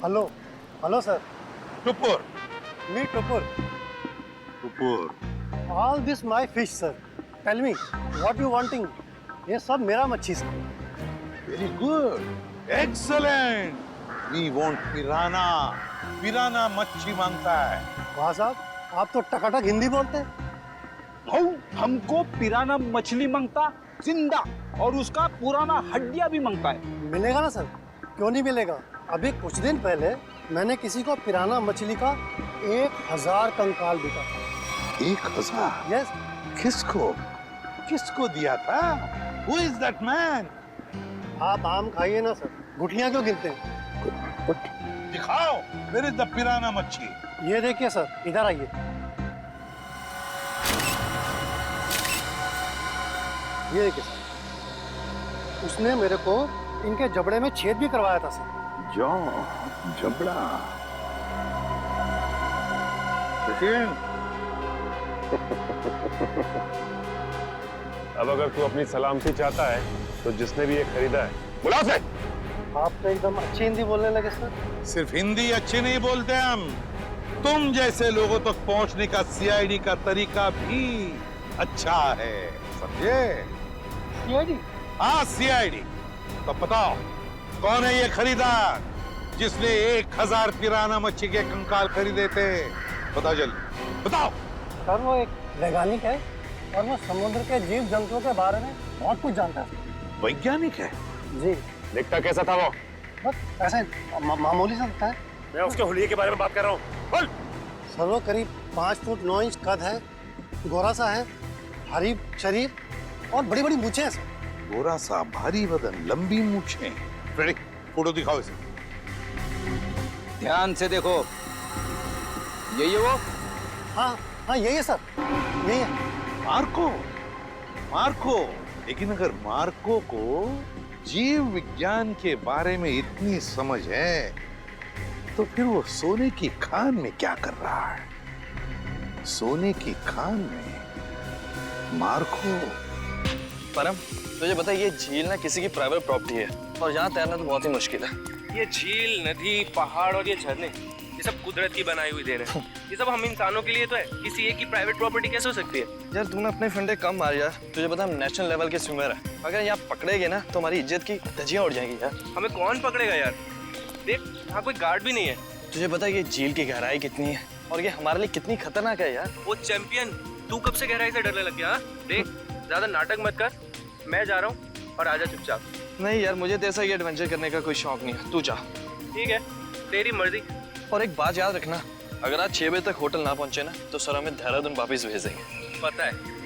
Hello hello sir. Tupur me Tupur. Tupur all this my fish sir. Tell me what you wanting. ये सब मेरा मच्छी sir. Very good excellent we want piranha. Piranha मच्छी मांगता है। वाह साहब, आप तो टकाटक हिंदी बोलते हैं। हमको पिराना मछली मांगता जिंदा, और उसका पुराना हड्डियां भी मांगता है। मिलेगा ना सर, क्यों नहीं मिलेगा। अभी कुछ दिन पहले मैंने किसी को पिराना मछली का 1000 कंकाल बिका था। 1000? यस। किसको किसको दिया था? Who is that man? आप आम खाइए ना सर, गुठलियां क्यों गिनते हैं। दिखाओ मेरे द पिराना मच्छी। ये देखिए सर, इधर आइए। ये देखिए सर, उसने मेरे को इनके जबड़े में छेद भी करवाया था सर। जबड़ा लेकिन अब अगर तू अपनी सलामती चाहता है तो जिसने भी ये खरीदा है बुला उसे। आप तो एकदम अच्छी हिंदी बोलने लगे सर। सिर्फ हिंदी अच्छी नहीं बोलते हम, तुम जैसे लोगों तक पहुंचने का सीआईडी का तरीका भी अच्छा है, समझे? सीआईडी? हाँ सीआईडी। तो बताओ कौन है ये खरीदार जिसने 1000 पिराना मच्छी के कंकाल खरीदे थे? बताओ जल्दी बताओ। सर वो एक वैज्ञानिक है और वो समुद्र के जीव जंतुओं के बारे में बहुत कुछ जानता है। वैज्ञानिक है? जी। दिखता कैसा था वो? बस ऐसे मामूली सा दिखता है। मैं उसके हुलिये के बारे में बात कर रहा हूँ। बोल। सर वो करीब 5 फुट 9 इंच कद है, गोरा सा है, भारी शरीर और बड़ी बड़ी मूछें हैं सर। गोरा सा, भारी बदन, लंबी मूछें। रेडी, फोटो दिखाओ इसे। ध्यान से देखो, यही है वो। हाँ हाँ यही है सर, यही है। Marco Marco. लेकिन अगर मार्को को जीव विज्ञान के बारे में इतनी समझ है तो फिर वो सोने की खान में क्या कर रहा है? सोने की खान में मार्को। परम, तुझे पता है ये झील ना किसी की प्राइवेट प्रॉपर्टी है और यहाँ तैरना तो बहुत ही मुश्किल है। ये झील, नदी, पहाड़ और ये झरने, ये सब कुदरत की बनाई हुई देन है। ये सब हम इंसानों के लिए तो है, किसी एक की प्राइवेट प्रॉपर्टी कैसे हो सकती है? यार तूने अपने फंडे कम मार यार, तुझे पता हम नेशनल लेवल के स्विमर है। अगर यहाँ पकड़े गए ना तो हमारी इज्जत की धज्जियां उड़ जाएंगी यार। हमें कौन पकड़ेगा यार? देख यहाँ कोई गार्ड भी नहीं है। तुझे पता है ये झील की गहराई कितनी है और ये हमारे लिए कितनी खतरनाक है यार। वो चैंपियन, तू कब से गहराई से डरने लग गया? देख ज्यादा नाटक मत कर, मैं जा रहा हूँ और आजा चुपचाप। नहीं यार, मुझे तो ऐसा ये एडवेंचर करने का कोई शौक नहीं है, तू जा। ठीक है, तेरी मर्जी। और एक बात याद रखना, अगर आज 6 बजे तक होटल ना पहुंचे ना तो सर हमें देहरादून वापस भेज देंगे। पता है।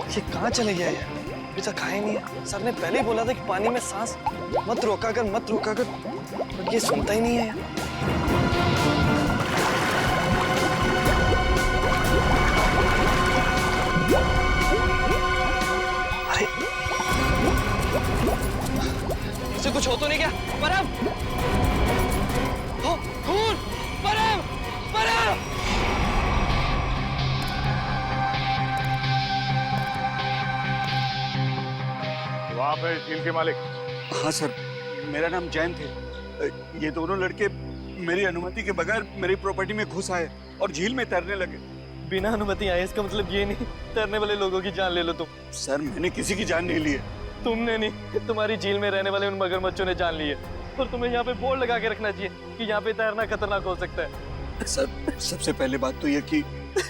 ये कहाँ चले गया है? अभी तक खाए नहीं है। सर ने पहले ही बोला था कि पानी में सांस मत रोका कर, पर ये सुनता ही नहीं है। अरे इसे कुछ हो तो नहीं क्या? परम! खून! परम! परम! आप है झील के मालिक? हाँ सर, मेरा नाम जयंत है। ये दोनों लड़के मेरी अनुमति के बगैर मेरी प्रॉपर्टी में घुस आए और झील में तैरने लगे। बिना अनुमति आए इसका मतलब ये नहीं तैरने वाले लोगों की जान ले लो तुम। सर मैंने किसी की जान नहीं ली है। तुमने नहीं, तुम्हारी झील में रहने वाले उन मगरमच्छों ने जान ली है। और तुम्हें यहाँ पे बोर्ड लगा के रखना चाहिए कि यहाँ पे तैरना खतरनाक हो सकता है। सर सबसे पहले बात तो ये कि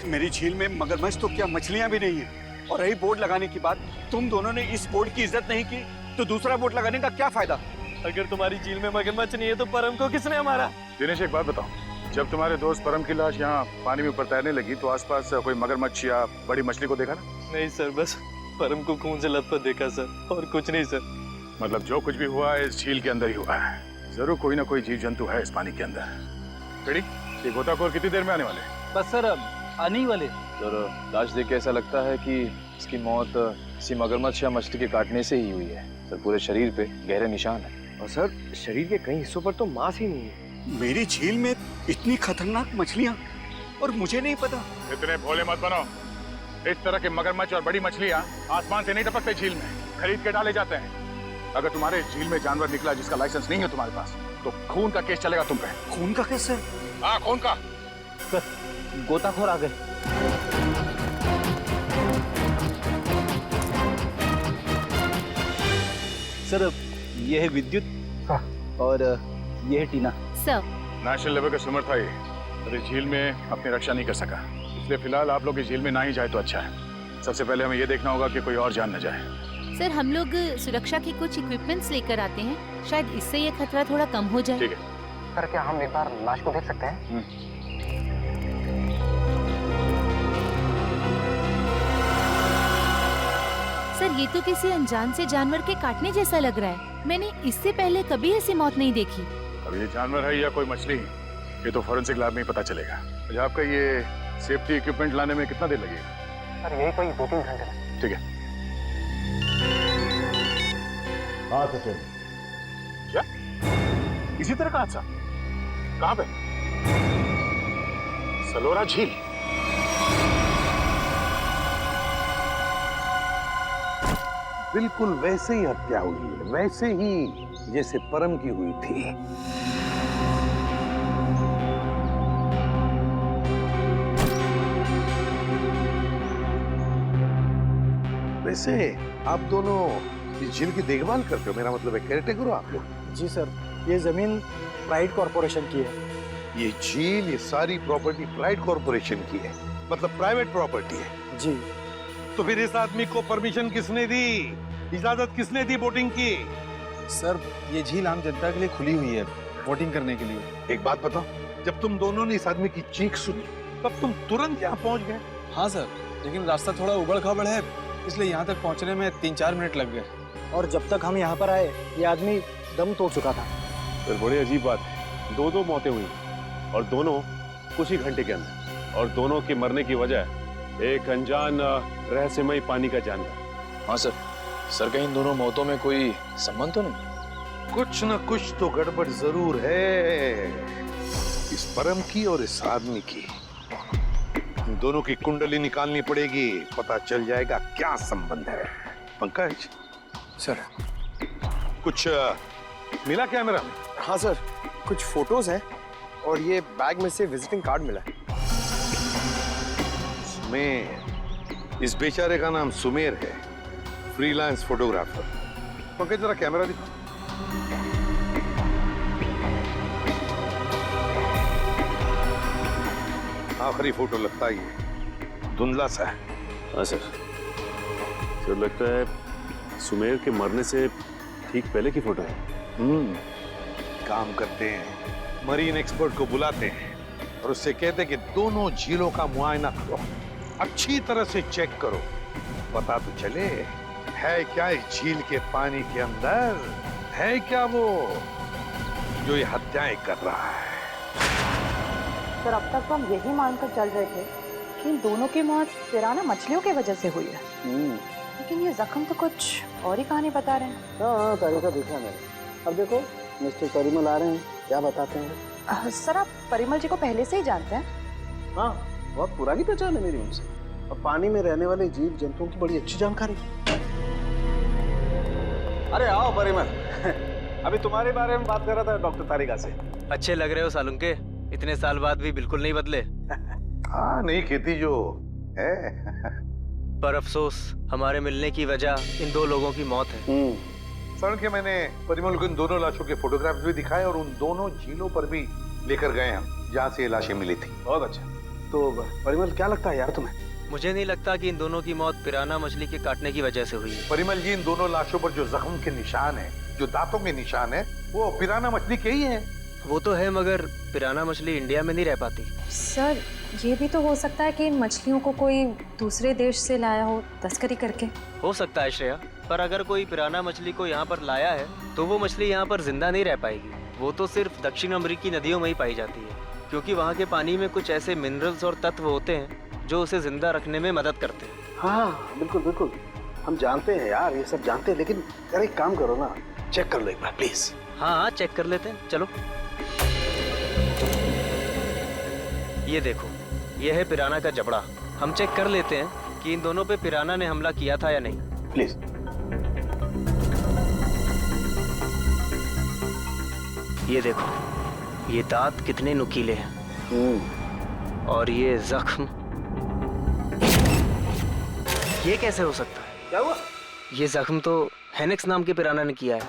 मेरी झील में मगरमच्छ तो क्या मछलियां भी नहीं है। और रही बोर्ड लगाने की बात, तुम दोनों ने इस बोर्ड की इज्जत नहीं की तो दूसरा बोर्ड लगाने का क्या फायदा? अगर तुम्हारी झील में मगरमच्छ नहीं है तो परम को किसने मारा? दिनेश एक बात बताओ, जब तुम्हारे दोस्त परम की लाश यहाँ पानी में ऊपर तैरने लगी तो आसपास कोई मगरमच्छ या बड़ी मछली को देखा ना? नहीं सर, बस परम को खून से लथपथ देखा सर, और कुछ नहीं सर। मतलब जो कुछ भी हुआ है इस झील के अंदर ही हुआ है। जरूर कोई ना कोई जीव जंतु है इस पानी के अंदर। कड़ी, ये गोताखोर कितनी देर में आने वाले? बस सर आने ही वाले। सर लाश देख के ऐसा लगता है कि इसकी मौत किसी मगरमच्छ या मछली के काटने से ही हुई है। सर पूरे शरीर पे गहरे निशान है। और सर शरीर के कई हिस्सों पर तो मांस ही नहीं है। मेरी झील में इतनी खतरनाक मछलियां और मुझे नहीं पता। इतने भोले मत बनो। इस तरह के मगरमच्छ और बड़ी मछलियां आसमान से नहीं टपकते झील में, खरीद के डाले जाते हैं। अगर तुम्हारे झील में जानवर निकला जिसका लाइसेंस नहीं है तुम्हारे पास, तो खून का केस चलेगा तुम पे। खून का केस है? हाँ, खून का। सर गोताखोर आ गए। सर ये है विद्युत और ये है टीना। सर नेशनल लेवल का स्विमर था ये, और इस झील में अपनी रक्षा नहीं कर सका, इसलिए फिलहाल आप लोग इस झील में ना ही जाए तो अच्छा है। सबसे पहले हमें ये देखना होगा कि कोई और जान न जाए। सर हम लोग सुरक्षा के कुछ इक्विपमेंट्स लेकर आते हैं, शायद इससे ये खतरा थोड़ा कम हो जाए। ठीक है। सर क्या हम एक बार लाश को देख सकते हैं? सर ये तो किसी अनजान से जानवर के काटने जैसा लग रहा है। मैंने इससे पहले कभी ऐसी मौत नहीं देखी। अब ये जानवर है या कोई मछली, ये तो फॉरेंसिक लैब में ही पता चलेगा। अच्छा, आपका ये सेफ्टी इक्विपमेंट लाने में कितना देर लगेगा? सर यही कोई 2-3 घंटे में। ठीक है। हाँ सचिन, क्या इसी तरह का हादसा कहाँ पे? सलोरा झील। बिल्कुल वैसे ही हत्या हुई है, वैसे ही जैसे परम की हुई थी। वैसे आप दोनों इस झील की देखभाल करते हो, मेरा मतलब है केयरटेकर हो आप लोग? जी सर, ये जमीन प्राइड कॉर्पोरेशन की है। ये झील, ये सारी प्रॉपर्टी प्राइड कॉर्पोरेशन की है, मतलब प्राइवेट प्रॉपर्टी है। जी। तो फिर इस आदमी को परमिशन किसने दी, इजाजत किसने दी बोटिंग की? सर ये झील आम जनता के लिए खुली हुई है, बोटिंग करने के लिए। एक बात बताओ, जब तुम दोनों ने इस आदमी की चीख सुनी तब तुम तुरंत यहाँ पहुंच गए? हाँ सर, लेकिन रास्ता थोड़ा उबड़ खाबड़ है, इसलिए यहाँ तक पहुँचने में 3-4 मिनट लग गए। और जब तक हम यहाँ पर आए ये आदमी दम तोड़ चुका था। सर बड़ी अजीब बात है, 2 मौतें हुई और दोनों कुछ ही घंटे के अंदर, और दोनों के मरने की वजह एक अनजान रहस्यमयी पानी का जानवर। हाँ सर। सर कहीं इन दोनों मौतों में कोई संबंध तो नहीं? कुछ न कुछ तो गड़बड़ जरूर है, इस परम की और इस आदमी की। इन दोनों की कुंडली निकालनी पड़ेगी, पता चल जाएगा क्या संबंध है। पंकज सर कुछ मिला कैमरा में? हाँ सर, कुछ फोटोज हैं और ये बैग में से विजिटिंग कार्ड मिला है। सुमेर, इस बेचारे का नाम सुमेर है, फ्रीलांस फोटोग्राफर। पंकज जरा कैमरा दिखा। आखिरी फोटो लगता ही है, धुंधला सा है। हाँ सर। सर लगता है सुमेर के मरने से ठीक पहले की फोटो है। काम करते हैं, मरीन एक्सपर्ट को बुलाते हैं और उससे कहते हैं कि दोनों झीलों का मुआयना करो, अच्छी तरह से चेक करो, पता तो चले है क्या इस झील के पानी के अंदर, है क्या वो जो ये हत्याएं कर रहा है। सर अब तक तो हम यही मानकर चल रहे थे कि इन दोनों की मौत पिराना मछलियों की वजह से हुई है, लेकिन ये जख्म तो कुछ और ही कहानी बता रहे हैं। हाँ तारीखा देखा मैंने। अब देखो मिस्टर परिमल आ रहे हैं, क्या बताते हैं? सर आप परिमल जी को पहले से ही जानते हैं? हाँ, बहुत पुरानी पहचान है मेरी उनसे, और पानी में रहने वाले जीव जंतुओं की बड़ी अच्छी जानकारी। अरे आओ परिमल, अभी तुम्हारे बारे में बात कर रहा था डॉक्टर तारिका से। अच्छे लग रहे हो सालुंके, इतने साल बाद भी बिल्कुल नहीं बदले। हाँ, नहीं खेती जो है। पर अफसोस हमारे मिलने की वजह इन 2 लोगों की मौत है। सड़क के मैंने परिमल को इन दोनों लाशों के फोटोग्राफ्स भी दिखाए और उन दोनों झीलों पर भी लेकर गए हम जहाँ से ये लाशें मिली थी। बहुत अच्छा। तो परिमल क्या लगता है यार तुम्हें? मुझे नहीं लगता कि इन दोनों की मौत पिराना मछली के काटने की वजह से हुई है। परिमल जी, इन दोनों लाशों पर जो जख्म के निशान है, जो दांतों के निशान है, वो पिराना मछली के ही है। वो तो है, मगर पिराना मछली इंडिया में नहीं रह पाती। सर ये भी तो हो सकता है कि इन मछलियों को कोई दूसरे देश से लाया हो तस्करी करके। हो सकता है श्रेया, पर अगर कोई पिराना मछली को यहाँ पर लाया है तो वो मछली यहाँ पर जिंदा नहीं रह पाएगी। वो तो सिर्फ दक्षिण अमेरिकी नदियों में ही पाई जाती है। क्योंकि वहाँ के पानी में कुछ ऐसे मिनरल्स और तत्व होते हैं जो उसे जिंदा रखने में मदद करते हैं। हाँ बिल्कुल बिल्कुल, हम जानते हैं यार, ये सब जानते हैं, लेकिन यार एक काम करो ना, चेक कर लो एक बार प्लीज। हाँ चेक कर लेते हैं, चलो। ये देखो, ये है पिराना का जबड़ा। हम चेक कर लेते हैं कि इन दोनों पे पिराना ने हमला किया था या नहीं। प्लीज। ये देखो, ये दांत कितने नुकीले हैं। और ये जख्म, ये कैसे हो सकता है? क्या हुआ? ये जख्म तो हेनिक्स नाम के पिराना ने किया है।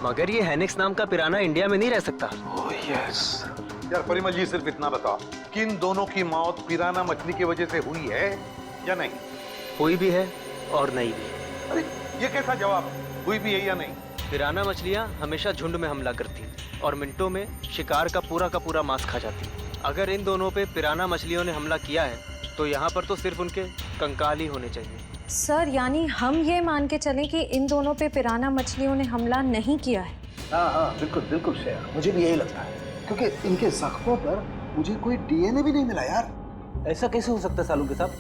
मगर ये हेनिक्स नाम का पिराना इंडिया में नहीं रह सकता। Oh yes. यार परिमल जी, सिर्फ इतना बताओ कि इन दोनों की मौत पिराना मछली की वजह से हुई है या नहीं? हुई भी है और नहीं भी। अरे ये कैसा जवाब है? हुई भी है या नहीं? पिराना मछलियाँ हमेशा झुंड में हमला करती हैं और मिनटों में शिकार का पूरा मांस खा जाती हैं। अगर इन दोनों पे पिराना मछलियों ने हमला किया है तो यहाँ पर तो सिर्फ उनके कंकाल ही होने चाहिए। सर, यानी हम ये मान के चलें कि इन दोनों पे पिराना मछलियों ने हमला नहीं किया है? हाँ बिल्कुल बिल्कुल श्रेया, मुझे भी यही लगता है, क्योंकि इनके जख्मों पर मुझे कोई डीएनए भी नहीं मिला यार। ऐसा कैसे हो सकता है सालुंके साहब?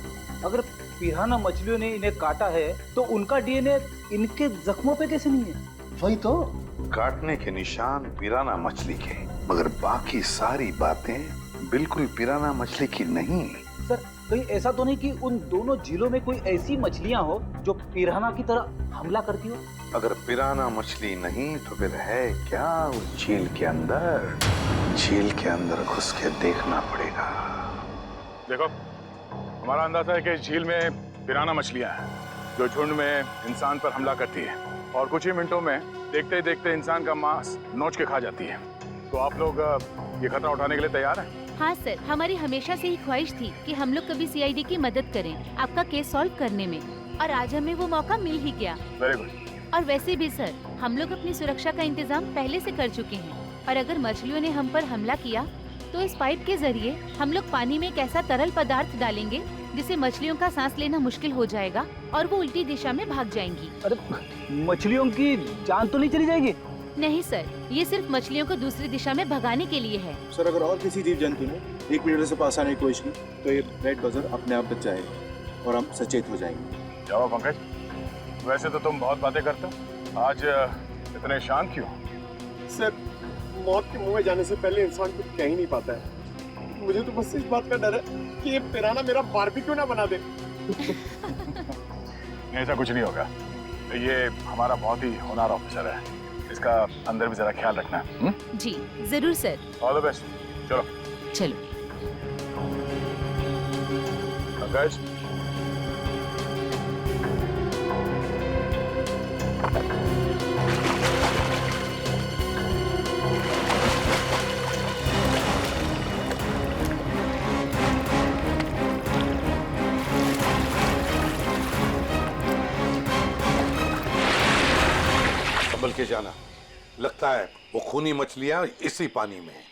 अगर पिराना मछलियों ने इन्हें काटा है तो उनका डीएनए इनके जख्मों पे कैसे नहीं है? वही तो, काटने के निशान पिराना मछली के, मगर बाकी सारी बातें बिल्कुल पिराना मछली की नहीं। सर, कहीं ऐसा तो नहीं कि उन दोनों झीलों में कोई ऐसी मछलियां हो जो पिराना की तरह हमला करती हो? अगर पिराना मछली नहीं तो फिर है क्या उस झील के अंदर? झील के अंदर घुस के देखना पड़ेगा। देखो, हमारा अंदाजा है कि इस झील में पिराना मछलियां हैं जो झुंड में इंसान पर हमला करती है और कुछ ही मिनटों में देखते ही देखते इंसान का मांस नोच के खा जाती है। तो आप लोग ये खतरा उठाने के लिए तैयार हैं? हाँ सर, हमारी हमेशा से ही ख्वाहिश थी कि हम लोग कभी सीआईडी की मदद करें आपका केस सॉल्व करने में, और आज हमें वो मौका मिल ही गया। Very good. और वैसे भी सर, हम लोग अपनी सुरक्षा का इंतजाम पहले से कर चुके हैं, और अगर मछलियों ने हम पर हमला किया तो इस पाइप के जरिए हम लोग पानी में एक ऐसा तरल पदार्थ डालेंगे जिससे मछलियों का सांस लेना मुश्किल हो जाएगा और वो उल्टी दिशा में भाग जाएंगी। अरे मछलियों की जान तो नहीं चली जाएगी? नहीं सर, ये सिर्फ मछलियों को दूसरी दिशा में भगाने के लिए है। सर, अगर और किसी जीव जंतु ने 1 मीटर से पास आने की कोशिश की तो ये रेड बजर अपने आप बच जाएगा और हम सचेत हो जाएंगे। जाओ पंकज, वैसे तो तुम बहुत बातें करते हो, आज इतने शांत क्यों? सर, मौत के मुंह में जाने से पहले इंसान कुछ कह ही नहीं पाता है। मुझे तो बस इस बात का डर है कि ये पिराना मेरा बारबेक्यू ना बना दे। ऐसा कुछ नहीं होगा, ये हमारा बहुत ही होनहार ऑफिसर है, इसका अंदर भी जरा ख्याल रखना। जी जरूर सर। All the best. चलो चलो। पंकज, संभल के जाना, लगता है वो खूनी मछलियां इसी पानी में हैं।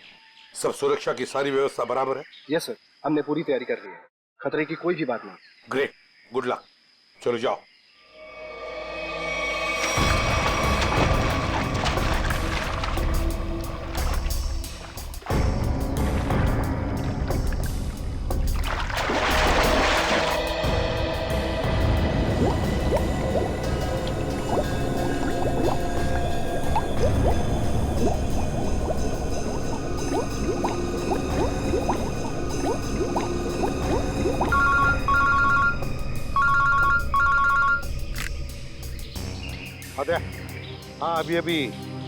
सब सुरक्षा की सारी व्यवस्था बराबर है? यस सर, हमने पूरी तैयारी कर ली है, खतरे की कोई भी बात नहीं। Great, good luck. चलो जाओ। हाँ, अभी अभी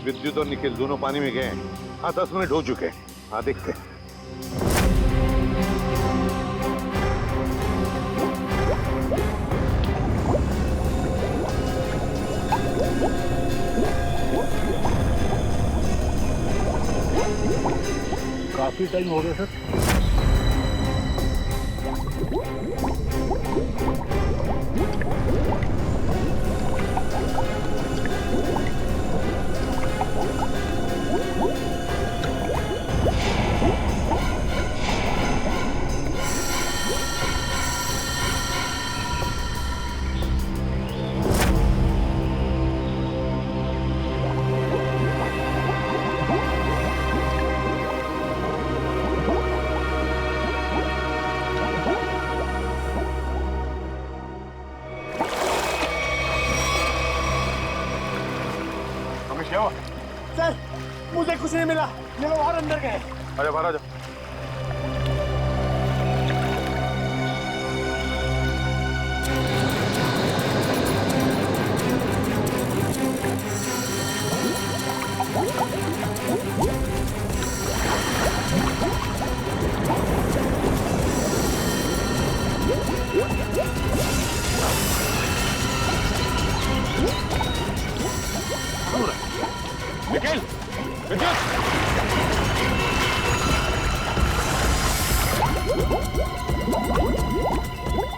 विद्युत और निखिल दोनों पानी में गए हैं। हाँ, 10 मिनट हो चुके हैं। हाँ, देखते हैं। काफी टाइम हो गया सर। सर मुझे कुछ नहीं मिला, ये लोग और अंदर गए। अरे बाहर आ जाओ। निखिल, विद्युत!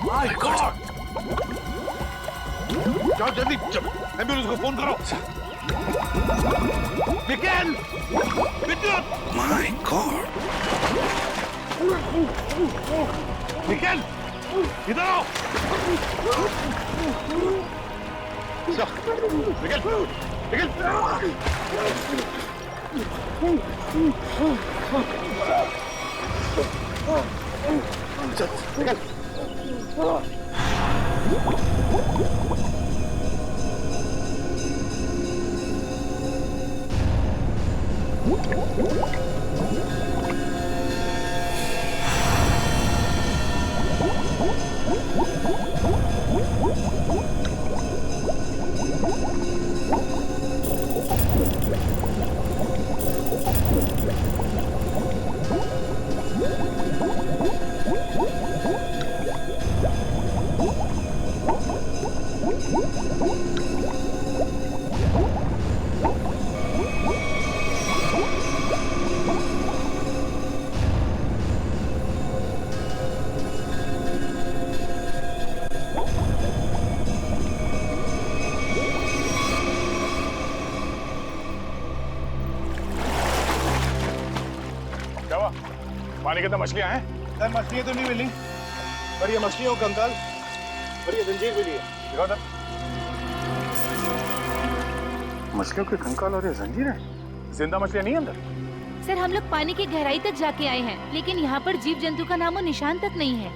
My God! जाओ जल्दी, एम्बुलेंस को फोन करो। निखिल! विद्युत! My God! निखिल! इधर आओ! निखिल! निखिल! पानी के अंदर मछलियां हैं? सर मछलियां तो नहीं मिली, पर ये मछलियों का कंकाल और ये जंजीर मिली है। दिखाओ इधर। मछलियों के कंकाल और ये जंजीर है? जिंदा मछलियां नहीं अंदर? सर हम लोग पानी की गहराई तक जाके आए हैं, लेकिन यहाँ पर जीव जंतु का नामो निशान तक नहीं है।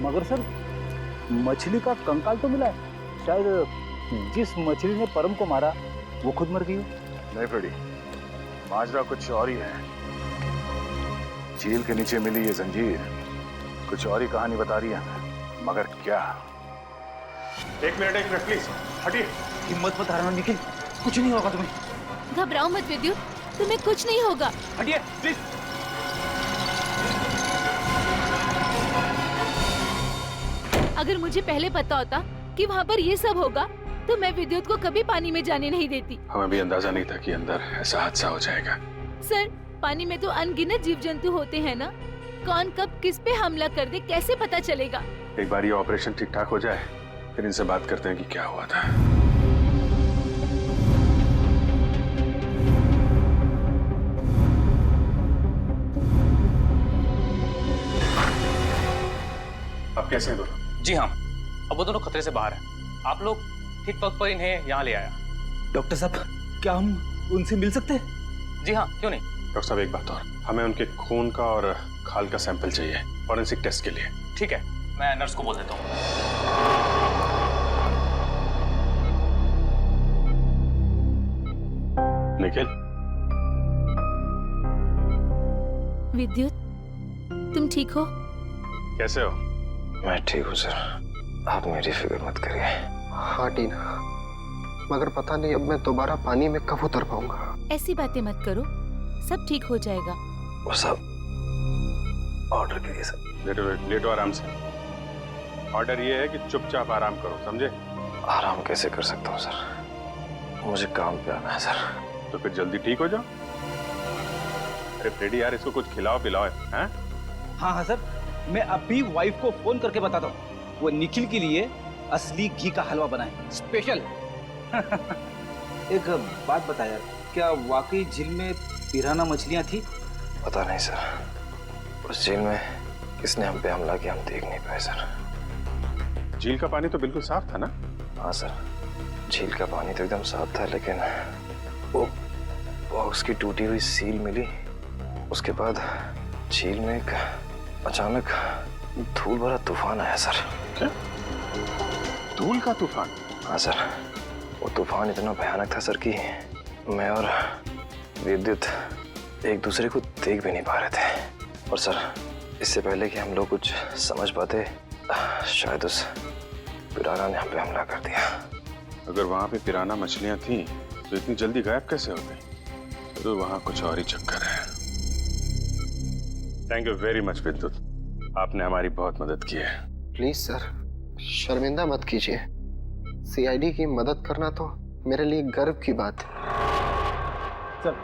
मगर सर मछली का कंकाल तो मिला है, शायद जिस मछली ने परम को मारा वो खुद मर गई हो। नहीं फ्रेडी, माजरा कुछ और ही है। झील के नीचे मिली ये जंजीर कुछ और ही कहानी बता रही है, मगर क्या? एक मिनट प्लीज, हटिए। हिम्मत मत हारना निखिल, कुछ नहीं होगा तुम्हें। घबराओ मत विद्युत, तुम्हें कुछ नहीं होगा। हटिए प्लीज। अगर मुझे पहले पता होता कि वहाँ पर ये सब होगा तो मैं विद्युत को कभी पानी में जाने नहीं देती। हमें भी अंदाजा नहीं था कि अंदर ऐसा हादसा हो जाएगा। सर पानी में तो अनगिनत जीव जंतु होते हैं ना, कौन कब किस पे हमला कर दे कैसे पता चलेगा? एक बार ये ऑपरेशन ठीक ठाक हो जाए फिर इनसे बात करते हैं कि क्या हुआ था। अब कैसे हैं दोनों? जी हाँ, अब वो दोनों खतरे से बाहर हैं। आप लोग ठीक वक्त पर इन्हें यहाँ ले आया। डॉक्टर साहब क्या हम उनसे मिल सकते हैं? जी हाँ, क्यों नहीं। डॉक्टर साहब एक बात और, हमें उनके खून का और खाल का सैंपल चाहिए फॉरेंसिक टेस्ट के लिए। ठीक है, मैं नर्स को बोल देता हूँ। निखिल, विद्युत तुम ठीक हो? कैसे हो? मैं ठीक हूँ सर, आप मेरी फिक्र मत करिए। हाँ टीना, मगर पता नहीं अब मैं दोबारा पानी में कब उतर पाऊंगा। ऐसी बातें मत करो, सब ठीक हो जाएगा। वो सब ऑर्डर करिए सर। लेटो आराम से। ऑर्डर ये है कि चुपचाप आराम करो, समझे? आराम कैसे कर सकता हूँ सर, मुझे काम पे आना है सर। तो फिर जल्दी ठीक हो जाओ। अरे फ्रेडी यार, इसको कुछ खिलाओ पिलाओ। हैं? हाँ सर, मैं अभी वाइफ को फोन करके बताता हूँ, वो निखिल के लिए असली घी का हलवा बनाए स्पेशल। एक बात बता यार, क्या वाकई झील में पिराना मछलियाँ थी? पता नहीं सर, उस झील में किसने हम पे हमला किया हम देख नहीं पाए सर। झील का पानी तो बिल्कुल साफ था ना? हाँ सर, झील का पानी तो एकदम साफ था, लेकिन वो बॉक्स की टूटी हुई सील मिली। उसके बाद झील में एक अचानक धूल भरा तूफान आया सर। क्या? धूल का तूफान? हाँ सर, वो तूफान इतना भयानक था सर कि मैं और विद्युत एक दूसरे को देख भी नहीं पा रहे थे। और सर, इससे पहले कि हम लोग कुछ समझ पाते, शायद उस पिराना ने हम पे हमला कर दिया। अगर वहां पे पिराना मछलियां थी तो इतनी जल्दी गायब कैसे हो गई? तो वहां कुछ और ही चक्कर है। थैंक यू वेरी मच विद्युत, आपने हमारी बहुत मदद की है। प्लीज सर, शर्मिंदा मत कीजिए। सीआईडी की मदद करना तो मेरे लिए गर्व की बात है। सर,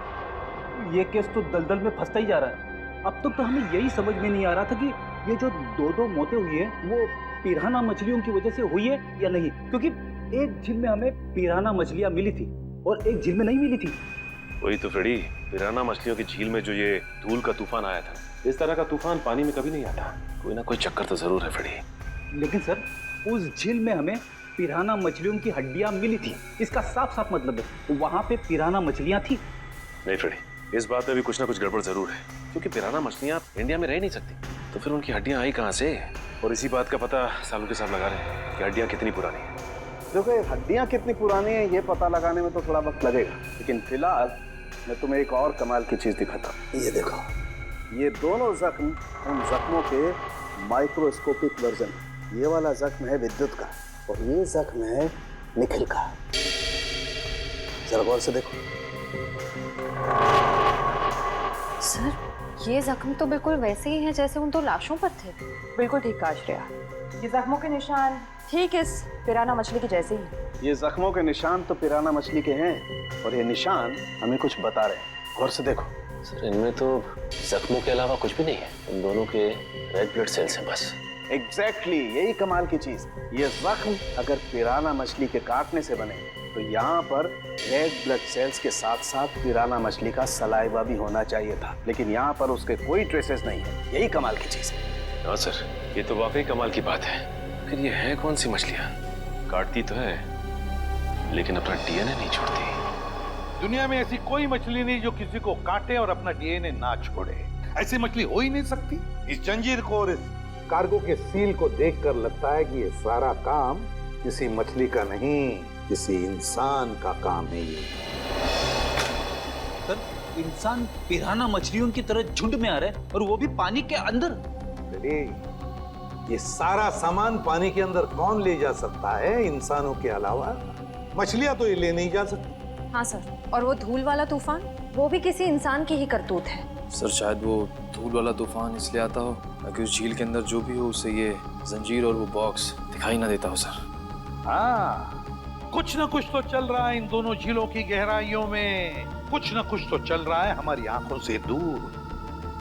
ये केस तो दलदल में फंसता ही जा रहा है। अब तक तो हमें यही समझ में नहीं आ रहा था कि ये जो दो मौतें हुई हैं वो पिराना मछलियों की वजह से हुई है या नहीं, क्योंकि एक झील में हमें पिराना मछलियां मिली थी और एक झील में नहीं मिली थी। वही तो फ्रेडी, पिराना मछलियों की झील में जो ये धूल का तूफान आया था, इस तरह का तूफान पानी में कभी नहीं आता। कोई ना कोई चक्कर तो जरूर है फ्रेडी। लेकिन सर, उस झील में हमें पिराना मछलियों की हड्डियां मिली थी, इसका साफ साफ मतलब है वहां पे पिराना मछलियां थी। नहीं फ्रेडी, इस बात में भी कुछ ना कुछ गड़बड़ जरूर है, क्योंकि पिराना मछलियां इंडिया में रह नहीं सकती, तो फिर उनकी हड्डियां आई कहां से? और इसी बात का पता सालों के साथ लगा रहे हैं कि हड्डियां कितनी पुरानी है। देखो, हड्डियां कितनी पुरानी है ये पता लगाने में तो थोड़ा वक्त लगेगा, लेकिन फिलहाल मैं तुम्हें एक और कमाल की चीज दिखाता हूँ। ये देखो, ये दोनों जख्म उन जख्मों के माइक्रोस्कोपिक वर्जन। ये वाला जख्म है विद्युत का और ये जख्म है निखिल का। जरा गौर से देखो। सर, ये जख्म तो बिल्कुल वैसे ही हैं जैसे उन दो लाशों पर थे। बिल्कुल ठीक कहा श्रेया, ये जख्मों के निशान ठीक इस पिराना मछली के जैसे ही। ये जख्मों के निशान तो पिराना मछली के हैं और ये निशान हमें कुछ बता रहे हैं। गौर से देखो। सर, इनमें तो जख्मों के अलावा कुछ भी नहीं है, इन दोनों के रेड ब्लड सेल्स हैं बस। एग्जैक्टली, यही कमाल की चीज। ये जख्म अगर पिराना मछली के काटने से बने तो यहाँ पर रेड ब्लड सेल्स के साथ साथ पिराना मछली का सलाइवा भी होना चाहिए था, लेकिन यहाँ पर उसके कोई ट्रेसेस नहीं है। यही कमाल की चीज है। हाँ सर, ये तो वाकई कमाल की बात है। फिर ये है कौन सी मछलियां? काटती तो है लेकिन अपना डीएनए नहीं छोड़ती। दुनिया में ऐसी कोई मछली नहीं जो किसी को काटे और अपना डीएनए ना छोड़े। ऐसी मछली हो ही नहीं सकती। इस जंजीर को और इस कार्गो के सील को देखकर लगता है कि ये सारा काम किसी मछली का नहीं, किसी इंसान का काम है। ये सर, इंसान पिराना मछलियों की तरह झुंड में आ रहे हैं और वो भी पानी के अंदर। अरे, ये सारा सामान पानी के अंदर कौन ले जा सकता है इंसानों के अलावा? मछलियां तो ये ले नहीं जा सकती। हाँ सर, और वो धूल वाला तूफान, वो भी किसी इंसान की ही करतूत है। सर, शायद वो धूल वाला तूफान इसलिए आता हो ताकि उस झील के अंदर जो भी हो उसे ये जंजीर और वो बॉक्स दिखाई ना देता हो। सर, हाँ, कुछ न कुछ तो चल रहा है इन दोनों झीलों की गहराइयों में। कुछ न कुछ तो चल रहा है हमारी आंखों से दूर,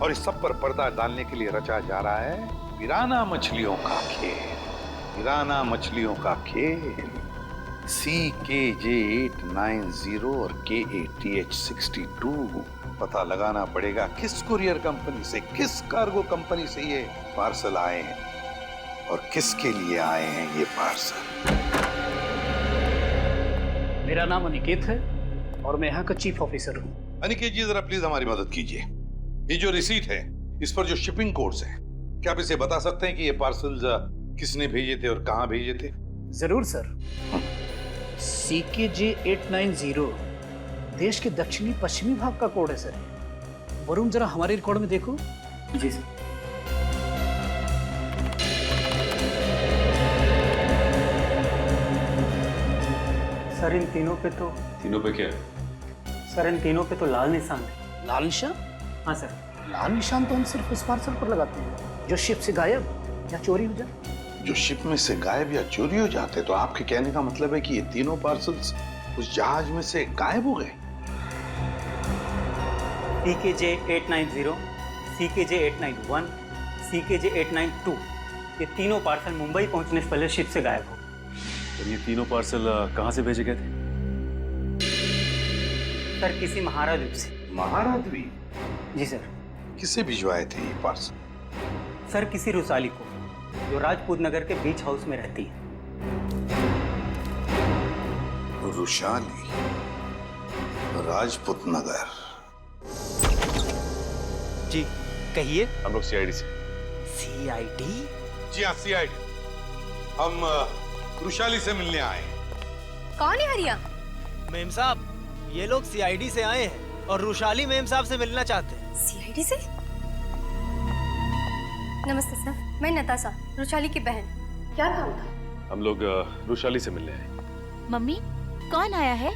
और इस सब पर पर्दा डालने के लिए रचा जा रहा है पिराना मछलियों का खेल। पिराना मछलियों का खेल। CKJ890 और KATH62 पता लगाना पड़ेगा किस कुरियर कंपनी से, किस कार्गो कंपनी से ये पार्सल आए हैं और किसके लिए आए हैं ये पार्सल। मेरा नाम अनिकेत है और मैं यहाँ का चीफ ऑफिसर हूँ। अनिकेत जी, जरा प्लीज हमारी मदद कीजिए। ये जो रिसीट है, इस पर जो शिपिंग कोड्स हैं, क्या आप इसे बता सकते हैं कि ये पार्सल्स किसने भेजे थे और कहाँ भेजे थे? जरूर सर। CKJ890 देश के दक्षिणी पश्चिमी भाग का कोड है सर। वरुण, जरा हमारे रिकॉर्ड में देखो। जी सर। सर, इन तीनों पे तो क्या? सर, इन तीनों पे तो लाल निशान है। लाल निशान? हाँ सर, लाल निशान तो हम सिर्फ उस पार्सल पर लगाते हैं जो शिप से गायब या चोरी हो जाए। जो शिप में से गायब या चोरी हो जाते, तो आपके कहने का मतलब है कि ये तीनों पार्सल्स उस जहाज में से गायब हो गए? CKJ890, CKJ891, CKJ892 ये तीनों पार्सल मुंबई पहुंचने से पहले शिप से गायब हो। और ये तीनों पार्सल कहाँ से भेजे गए थे? सर, किसी महारा द्वीप से। महारा द्वीप? जी सर। किसे भिजवाए थे ये पार्सल? सर, किसी रुसाली को जो राजपूत नगर के बीच हाउस में रहती है। रुशाली, राजपूत नगर। जी कहिए। हम लोग CID से। CID? जी हाँ, CID। हम रुशाली से मिलने आए हैं। कौन है हरिया? मेम साहब, ये लोग CID से आए हैं। और रुशाली मेम साहब से मिलना चाहते हैं। सीआईडी से? नमस्ते सर, मैं नताशा, रुशाली की बहन। क्या काम था? हम लोग रुशाली से मिलने आए। मम्मी, कौन आया है?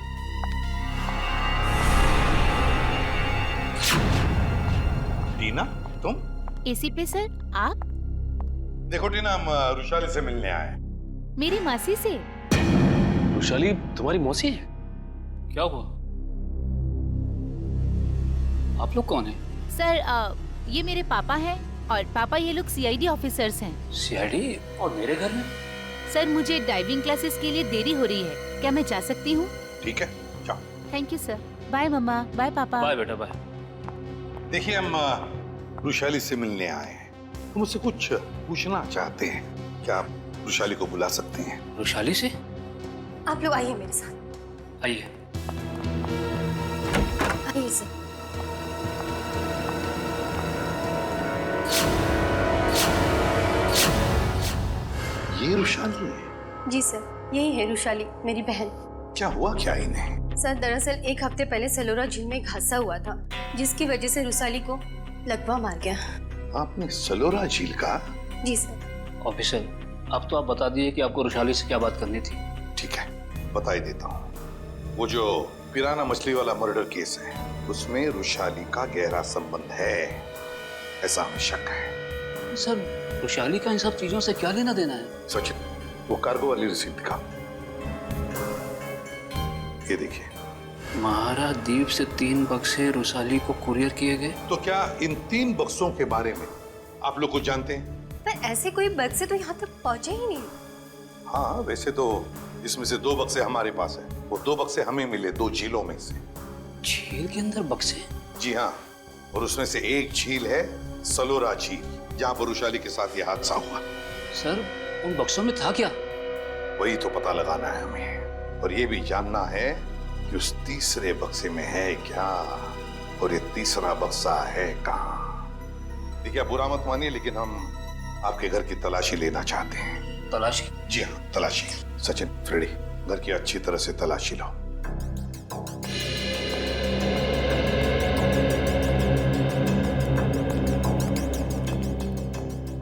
टीना, तुम? एसीपी सर, आप? देखो टीना, हम रुशाली से मिलने आए। मेरी मासी से। रुशाली तुम्हारी मौसी है? क्या हुआ? आप लोग कौन हैं? सर, ये मेरे पापा हैं और पापा ये लोग सीआईडी ऑफिसर्स हैं। सीआईडी? और मेरे घर में? सर, मुझे डाइविंग क्लासेस के लिए देरी हो रही है, क्या मैं जा सकती हूँ? ठीक है, जाओ। Thank you sir. बाय मम्मा, बाय पापा। बाय बेटा, बाय। देखिए, हम रुशाली से मिलने आए हैं। हम उससे कुछ पूछना चाहते हैं। क्या आप रुशाली को बुला सकते हैं? रुशाली से? आप लोग आइए मेरे साथ। आइए। आइए सर। ये रुशाली है? जी सर, यही है रुशाली, मेरी बहन। क्या हुआ क्या इन्हें? सर, दरअसल 1 हफ्ते पहले सलोरा झील में एक हादसा हुआ था, जिसकी वजह से रुशाली को लकवा मार गया। आपने सलोरा झील का? जी सर। ऑफिसर, अब तो आप बता दिए कि आपको रुशाली से क्या बात करनी थी। ठीक है, बता ही देता हूँ। वो जो पिराना मछली वाला मर्डर केस है, उसमें रुशाली का गहरा संबंध है, ऐसा हमें शक है। सर, रुशाली का इन सब चीजों से क्या लेना देना है? सचिन, वो कार्गो वाली रिसीप्ट दिखा। ये देखिए। महाराद्वीप से 3 बक्से रुशाली को कुरियर किए गए। तो क्या इन 3 बक्सों के बारे में आप लोग कुछ जानते हैं? पर ऐसे कोई बक्से तो यहाँ तक पहुँचे ही नहीं। हाँ, वैसे तो इसमें से 2 बक्से हमारे पास है। वो 2 बक्से हमें मिले 2 झीलों में से। झील के अंदर बक्से? जी हाँ, और उसमें से एक झील है सलोरा झील, जहाँ पर रुशाली के साथ ये हादसा हुआ। सर, उन बक्सों में था क्या? वही तो पता लगाना है हमें, और ये भी जानना है कि उस तीसरे बक्से में है क्या, और ये तीसरा बक्सा है कहाँ। देखिए, आप बुरा मत मानिए, लेकिन हम आपके घर की तलाशी लेना चाहते हैं। तलाशी? जी हाँ, तलाशी। सचिन, फ्रेडी, घर की अच्छी तरह से तलाशी लो।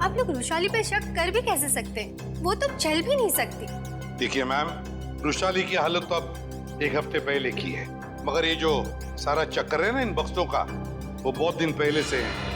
आप लोग रुशाली पे शक कर भी कैसे सकते हैं? वो तो चल भी नहीं सकती। देखिए मैम, रुशाली की हालत तो अब 1 हफ्ते पहले की है, मगर ये जो सारा चक्कर है ना इन बक्सों का, वो बहुत दिन पहले से है।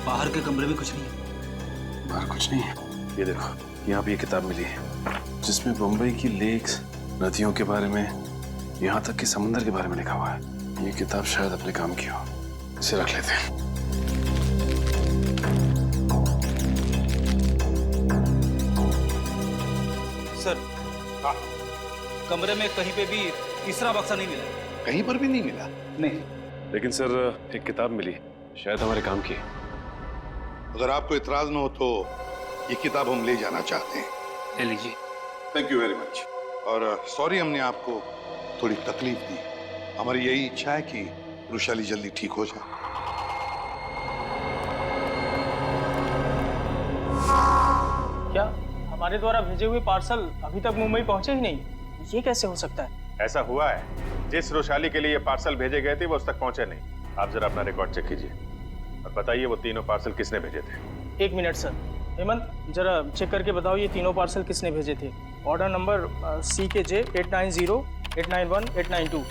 बाहर के कमरे में कुछ नहीं है। बाहर कुछ नहीं है। ये देखो, यहाँ पे ये किताब मिली है, जिसमें बम्बई की लेक्स, नदियों के बारे में, यहाँ तक कि समुद्र के बारे में लिखा हुआ है। ये किताब शायद अपने काम की हो, इसे रख लेते हैं। सर, कमरे में कहीं पे भी तीसरा बक्सा नहीं मिला। कहीं पर भी नहीं मिला? नहीं। लेकिन सर, एक किताब मिली, शायद हमारे काम की। अगर आपको इतराज न हो तो ये किताब हम ले जाना चाहते हैं। ले लीजिए। Thank you very much. और सॉरी हमने आपको थोड़ी तकलीफ दी। हमारी यही इच्छा है कि रुशाली जल्दी ठीक हो जाए। क्या हमारे द्वारा भेजे हुए पार्सल अभी तक मुंबई पहुंचे ही नहीं? ये कैसे हो सकता है? ऐसा हुआ है, जिस रुशाली के लिए ये पार्सल भेजे गए थे वो उस तक पहुंचे नहीं। आप जरा अपना रिकॉर्ड चेक कीजिए और बताइए वो तीनों पार्सल किसने भेजे थे। 1 मिनट सर। हेमंत, जरा चेक करके बताओ ये तीनों पार्सल किसने भेजे थे। Order number CKJ 890 891 892।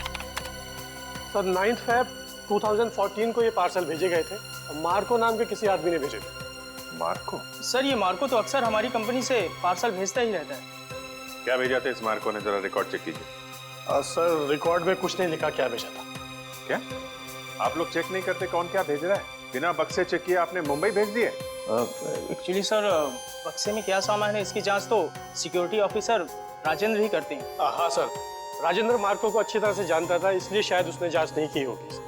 Sir, 9 Feb 2014 को ये पार्सल भेजे गए थे। मार्को नाम के किसी आदमी ने भेजे थे। मार्को? सर, ये मार्को तो अक्सर हमारी कंपनी से पार्सल भेजता ही रहता है। क्या भेजा था इस मार्को ने, जरा रिकॉर्ड चेक कीजिए। सर, रिकॉर्ड में कुछ नहीं लिखा क्या भेजा था। क्या आप लोग चेक नहीं करते कौन क्या भेज रहा है? बिना बक्से चेक किए आपने मुंबई भेज दिए? एक्चुअली सर, बक्से में क्या सामान है इसकी जांच तो सिक्योरिटी ऑफिसर राजेंद्र ही करते हैं। हाँ सर, राजेंद्र मार्को को अच्छी तरह से जानता था, इसलिए शायद उसने जांच नहीं की होगी।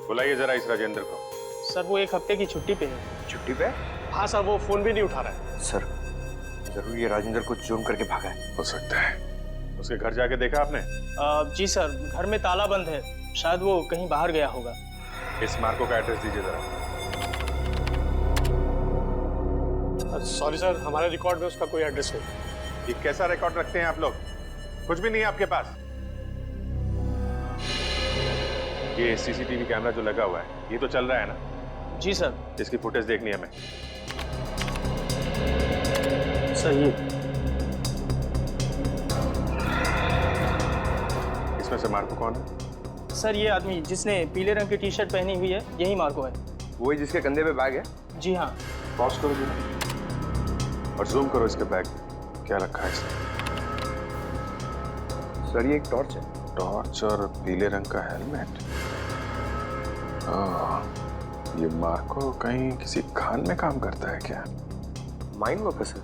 बुलाइए जरा इस राजेंद्र को। सर वो 1 हफ्ते की छुट्टी पे है। छुट्टी पे? हाँ सर, वो फोन भी नहीं उठा रहा है। सर जरूर ये राजेंद्र को जुर्म करके भागा है। हो सकता है। उसके घर जाके देखा आपने? जी सर, घर में ताला बंद है, शायद वो कहीं बाहर गया होगा। इस मार्को का एड्रेस दीजिए जरा। सॉरी सर, हमारे रिकॉर्ड में उसका कोई एड्रेस नहीं। ये कैसा रिकॉर्ड रखते हैं आप लोग? कुछ भी नहीं है आपके पास। ये सीसीटीवी कैमरा जो लगा हुआ है, ये तो चल रहा है ना? जी सर। इसकी फुटेज देखनी है हमें। सही। इसमें से मार्को कौन है? सर ये आदमी जिसने पीले रंग की टी शर्ट पहनी हुई है, यही मार्को है। वही जिसके कंधे पे बैग है? जी हाँ। पॉज करो जरा और जूम करो इसके बैग। क्या रखा है इसमें? सर ये एक टॉर्च है। टॉर्च और पीले रंग का हेलमेट। ये मार्को कहीं किसी खान में काम करता है क्या? Mine worker sir?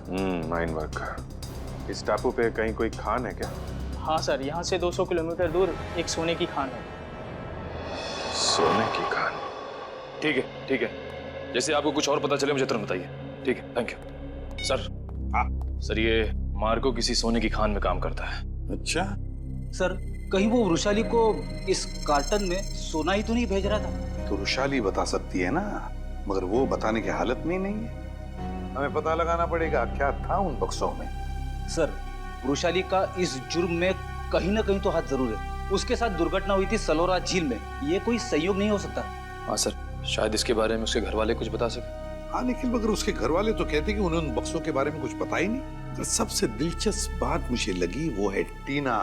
Mine worker. इस टापू पे कहीं कोई खान है क्या? हाँ सर, यहाँ से 200 किलोमीटर दूर एक सोने की खान है। सोने की खान? ठीक है, ठीक है। जैसे आपको कुछ और पता चले मुझे तुरंत बताइए। ठीक है, थैंक यू। सर, सर ये मार्को किसी सोने की खान में काम करता है। अच्छा सर, कहीं वो वृषाली को इस कार्टन में सोना ही तो नहीं भेज रहा था? तो वृषाली बता सकती है ना, मगर वो बताने की हालत में ही नहीं है। हमें पता लगाना पड़ेगा क्या था उन बक्सों में। सर, वृषाली का इस जुर्म में कहीं ना कहीं तो हाथ जरूर है। उसके साथ दुर्घटना हुई थी सलोरा झील में, ये कोई संयोग नहीं हो सकता। हाँ सर, शायद इसके बारे में उसके घर वाले कुछ बता सके। हाँ, लेकिन मगर उसके घर वाले तो कहते कि उन्हें उन बक्सों के बारे में कुछ पता ही नहीं। तो सबसे दिलचस्प बात मुझे लगी वो है टीना,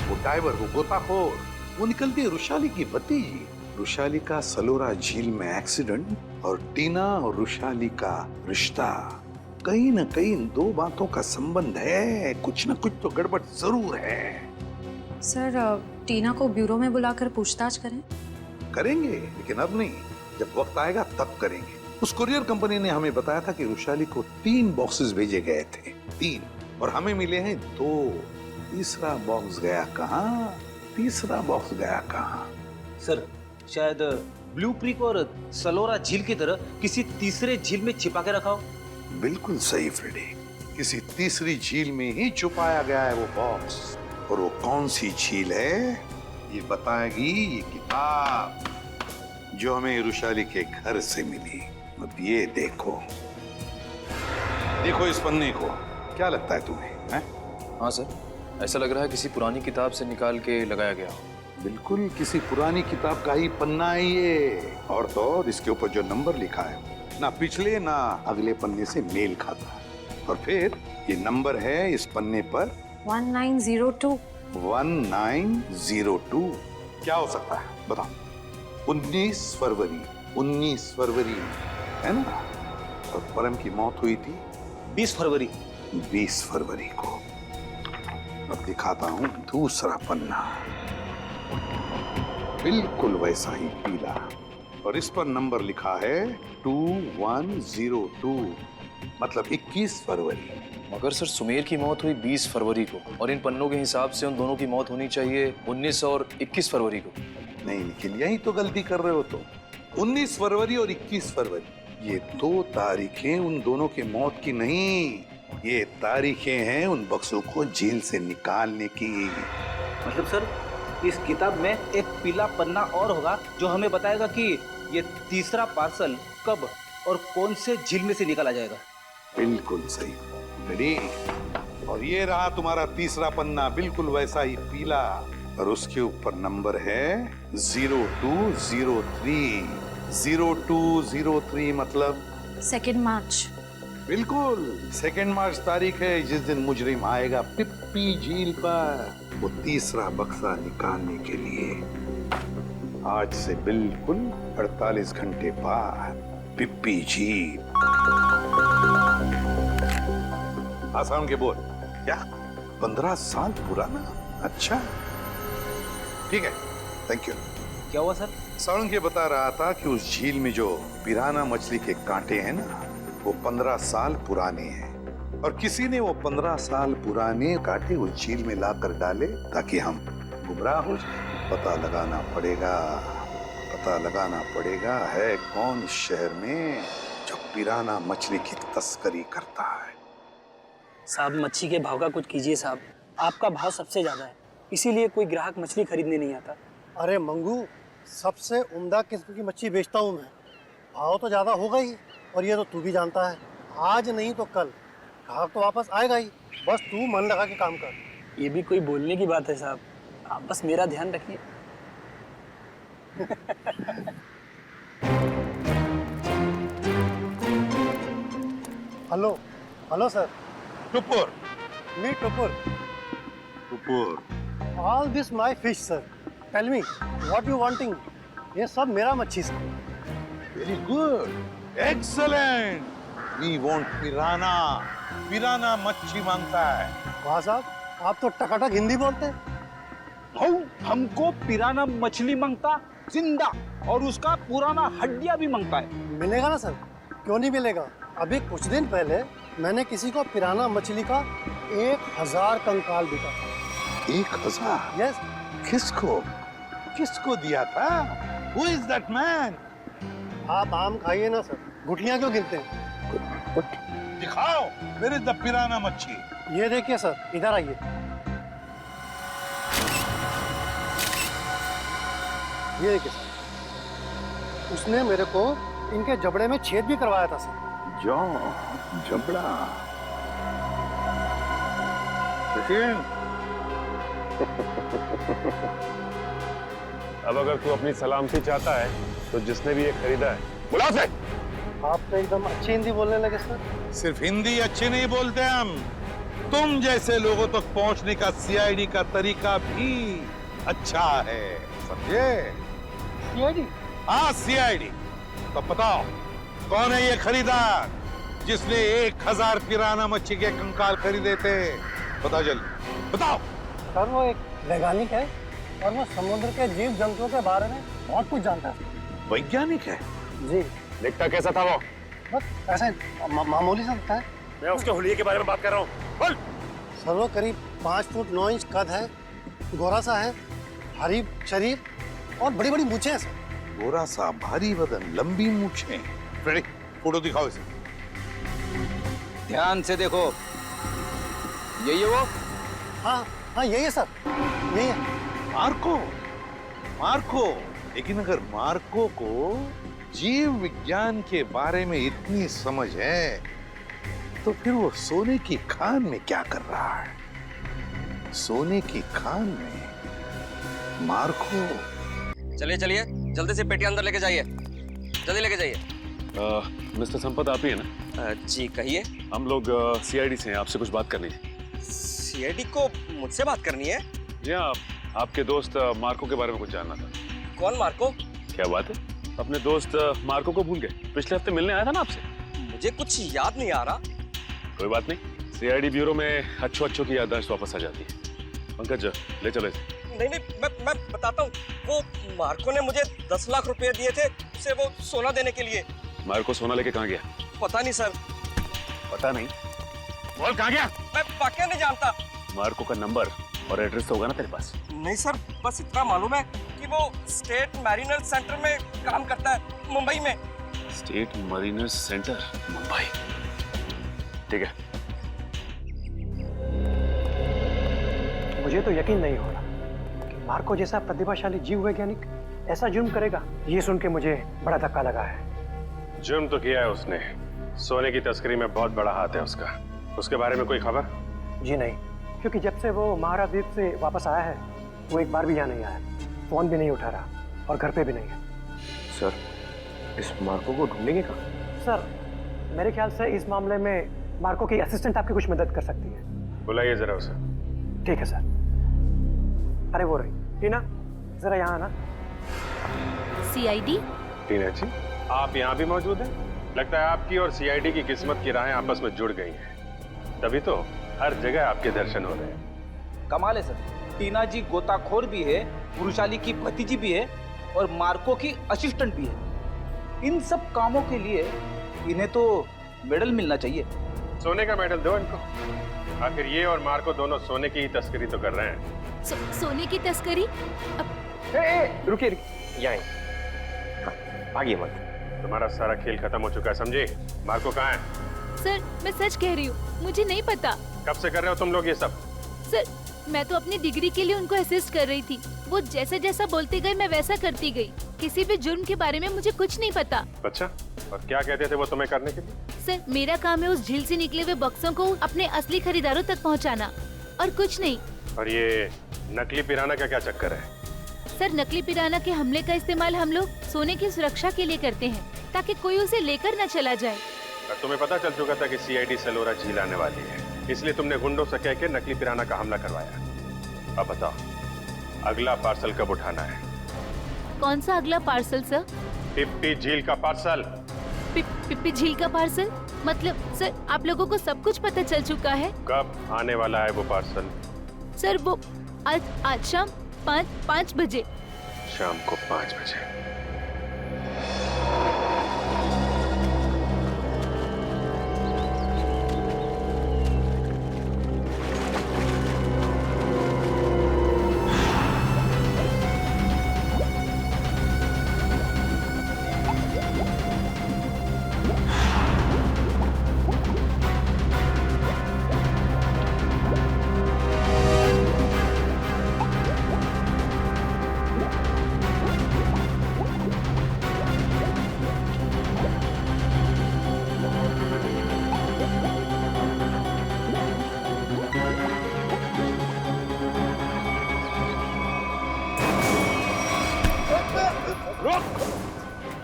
वो डाइवर, वो गोताखोर। वो निकलती है रुशाली की भतीजी। रुशाली का सलोरा झील में एक्सीडेंट और टीना और रुशाली का रिश्ता, कहीं ना कहीं इन दो बातों का संबंध है। कुछ ना कुछ तो गड़बड़ जरूर है। सर, टीना को ब्यूरो में बुलाकर पूछताछ करें? करेंगे, लेकिन अब नहीं, जब वक्त आएगा तब करेंगे। उस कुरियर कंपनी ने हमें बताया था कि रुशाली को 3 बॉक्सेस भेजे गए थे, 3, और हमें मिले हैं 2। तीसरा बॉक्स गया कहाँ? तीसरा बॉक्स गया कहाँ? सर, शायद ब्लू क्रीक और सलोरा झील की तरह किसी तीसरे झील में छिपा के रखा हो। बिल्कुल सही फ्रेडी, किसी तीसरी झील में ही छुपाया गया है वो बॉक्स। और वो कौन सी झील है ये बताएगी ये किताब जो हमें रुशाली के घर से मिली। अब ये देखो, देखो इस पन्ने को, क्या लगता है तुम्हें? है? हाँ सर, ऐसा लग रहा है किसी पुरानी किताब से निकाल के लगाया गया हो। बिल्कुल किसी पुरानी किताब का ही पन्ना है ये। और तो और इसके ऊपर जो नंबर लिखा है ना पिछले ना अगले पन्ने से मेल खाता है। और फिर ये नंबर है इस पन्ने पर 1902। 1902 क्या हो सकता है बताओ? 19 फरवरी, 19 फरवरी है ना? और परम की मौत हुई थी 20 फरवरी। 20 फरवरी को। अब दिखाता हूं दूसरा पन्ना, बिल्कुल वैसा ही पीला, और इस पर नंबर लिखा है 2102, मतलब 21 फरवरी। मगर सर, सुमेर की मौत हुई 20 फरवरी को और इन पन्नों के हिसाब से उन दोनों की मौत होनी चाहिए 19 और 21 फरवरी को। नहीं निखिल, यही तो गलती कर रहे हो। तो 19 फरवरी और 21 फरवरी ये 2 तारीखें उन दोनों के मौत की नहीं, ये तारीखें हैं उन बक्सों को जेल से निकालने की। मतलब सर, इस किताब में एक पीला पन्ना और होगा जो हमें बताएगा कि ये तीसरा पार्सल कब और कौन से झील में से निकाला जाएगा। बिल्कुल सही रेडी। और ये रहा तुम्हारा तीसरा पन्ना, बिल्कुल वैसा ही पीला, और उसके ऊपर नंबर है 0203। 0203 मतलब 2 मार्च। बिल्कुल 2 मार्च तारीख है जिस दिन मुजरिम आएगा पिप्पी झील पर वो तीसरा बक्सा निकालने के लिए। आज से बिल्कुल 48 घंटे बाद पिप्पी झील। आसान के बोल क्या? 15 साल पुराना? अच्छा ठीक है, थैंक यू। क्या हुआ सर? सारंग ये बता रहा था कि उस झील में जो पिराना मछली के कांटे हैं ना, वो 15 साल पुराने हैं, और किसी ने वो 15 साल पुराने कांटे उस झील में लाकर डाले ताकि हम गुमराह हो जाए। पता लगाना पड़ेगा, पता लगाना पड़ेगा है कौन इस शहर में जो पिराना मछली की तस्करी करता है। साहब मच्छी के भाव का कुछ कीजिए साहब, आपका भाव सबसे ज्यादा है, इसीलिए कोई ग्राहक मछली खरीदने नहीं आता। अरे मंगू, सबसे उम्दा किस्म की मच्छी बेचता हूँ मैं, भाव तो ज़्यादा होगा ही, और ये तो तू भी जानता है, आज नहीं तो कल ग्राहक तो वापस आएगा ही, बस तू मन लगा के काम कर। ये भी कोई बोलने की बात है साहब, आप बस मेरा ध्यान रखिए। Hello hello sir. Tupur. Me Tupur. Tupur. All this my fish sir, tell me what you wanting. ये सब मेरा मच्छी sir. Very good, excellent. We want piranha, piranha मच्छी मांगता है। वाह साहब, आप तो टकाटक हिंदी बोलते हैं। हमको पिराना मछली मांगता जिंदा, और उसका पुराना हड्डियां भी मांगता है। मिलेगा ना सर, क्यों नहीं मिलेगा। अभी कुछ दिन पहले मैंने किसी को पिराना मछली का 1000 कंकाल बिका था। 1000? यस। किसको किसको दिया था? Who is that man? आप आम खाइए ना सर, गुठलियां क्यों गिनते हैं? दिखाओ, where is the पिराना मच्छी? ये देखिए सर, इधर आइए। ये देखिए सर, उसने मेरे को इनके जबड़े में छेद भी करवाया था सर। जबड़ा। अब अगर तू अपनी सलामती चाहता है तो जिसने भी ये खरीदा है बुला से। आप तो एकदम अच्छी हिंदी बोलने लगे सर। सिर्फ हिंदी अच्छी नहीं बोलते हम, तुम जैसे लोगों तक पहुंचने का सीआईडी का तरीका भी अच्छा है, समझे? सीआईडी? हाँ सीआईडी। तो बताओ कौन है ये खरीदार जिसने 1000 पिराना मच्छी के कंकाल खरीदे थे? बताओ जल्दी बताओ। सर वो एक वैज्ञानिक है और वो समुद्र के जीव जंतुओं के बारे में बहुत कुछ जानता है। वैज्ञानिक है? जी। दिखता कैसा था वो? बस ऐसे मामूली सा दिखता है। मैं उसके हुलिये के बारे में बात कर रहा हूँ। बोल। सर वो करीब 5 फुट 9 इंच कद है, गोरा सा है, भारी शरीर और बड़ी बड़ी मूछें हैं सर। गोरा सा, भारी बदन, लंबी मूछें। फ्रेडी, फोटो दिखाओ इसे। ध्यान से देखो, यही है वो? हाँ हाँ यही है सर, यही है। Marco, Marco. लेकिन अगर मार्को को जीव विज्ञान के बारे में इतनी समझ है तो फिर वो सोने की खान में क्या कर रहा है? सोने की खान में मार्को। चलिए चलिए, जल्दी से पेटी अंदर लेके जाइए, जल्दी लेके जाइए। मिस्टर संपत आप ही है ना? जी कहिए। हम लोग सीआईडी से हैं, आपसे कुछ बात करनी है। सीआईडी को मुझसे बात करनी है? जी हाँ, आपके दोस्त मार्को के बारे में कुछ जानना था। कौन मार्को? क्या बात है, अपने दोस्त मार्को को भूल गए? पिछले हफ्ते मिलने आया था ना आपसे। मुझे कुछ याद नहीं आ रहा। कोई बात नहीं, सीआईडी ब्यूरो में अच्छों की याददाश्त वापस आ जाती है। पंकज ले चलो इसे। नहीं नहीं, मैं बताता हूँ। वो मार्को ने मुझे 10 लाख रुपए दिए थे उसे वो सोना देने के लिए। मार्को सोना लेके कहाँ गया? पता नहीं सर। पता नहीं? बोल कहाँ गया? मैं वाकई नहीं जानता। मार्को का नंबर और एड्रेस तो होगा ना तेरे पास? नहीं सर, बस इतना मालूम है कि वो स्टेट मैरिनर सेंटर में काम करता है, मुंबई में। State Mariner centre, Mumbai. ठीक है। मुझे तो यकीन नहीं हो रहा कि मार्को जैसा प्रतिभाशाली जीव वैज्ञानिक ऐसा जुर्म करेगा। ये सुन के मुझे बड़ा धक्का लगा है। जुर्म तो किया है उसने, सोने की तस्करी में बहुत बड़ा हाथ है उसका। उसके बारे में कोई खबर? जी नहीं, क्योंकि जब से वो महाराद्वीप से वापस आया है वो एक बार भी यहाँ नहीं आया, फोन भी नहीं उठा रहा और घर पे भी नहीं है। सर, इस मार्को को ढूंढेंगे कहाँ? सर, मेरे ख्याल से इस मामले में मार्को की असिस्टेंट आपकी कुछ मदद कर सकती है। बुलाइए जरा उसे। ठीक है सर। अरे वो रही टीना, जरा यहाँ आना। सीआईडी? टीना जी, आप यहाँ भी मौजूद हैं? लगता है आपकी और सीआईडी की किस्मत की राहें आपस में जुड़ गई हैं, तभी तो हर जगह आपके दर्शन हो रहे हैं। कमाल है सर, टीना जी गोताखोर भी है, पुरुषाली की भतीजी भी है और मार्को की असिस्टेंट भी है। इन सब कामों के लिए इन्हें तो मेडल मिलना चाहिए। सोने का मेडल दो इनको। आखिर ये और मार्को दोनों सोने की ही तस्करी तो कर रहे हैं। सोने की तस्करी? रुकिए, यहाँ भागिए मत। तुम्हारा सारा खेल खत्म हो चुका है, समझे? मार्को कहाँ है? सर मैं सच कह रही हूँ, मुझे नहीं पता। कब से कर रहे हो तुम लोग ये सब? सर मैं तो अपनी डिग्री के लिए उनको असिस्ट कर रही थी। वो जैसा जैसा बोलते गए मैं वैसा करती गई। किसी भी जुर्म के बारे में मुझे कुछ नहीं पता। अच्छा, और क्या कहते थे वो तुम्हें करने के लिए? सर मेरा काम है उस झील से निकले हुए बक्सों को अपने असली खरीदारों तक पहुंचाना, और कुछ नहीं। और ये नकली पिराना का क्या चक्कर है? सर नकली पिराना के हमले का इस्तेमाल हम लोग सोने की सुरक्षा के लिए करते हैं, ताकि कोई उसे लेकर न चला जाए। और तुम्हें पता चल चुका था कि सीआईडी सेलोरा झील आने वाली है, इसलिए तुमने गुंडों से कह के नकली पिराना का हमला करवाया। अब बताओ, अगला पार्सल कब उठाना है? कौन सा अगला पार्सल सर? पिप्पी झील का पार्सल। पिप्पी झील का पार्सल? मतलब सर आप लोगों को सब कुछ पता चल चुका है? कब आने वाला है वो पार्सल? सर वो आज शाम 5 बजे। शाम को 5 बजे।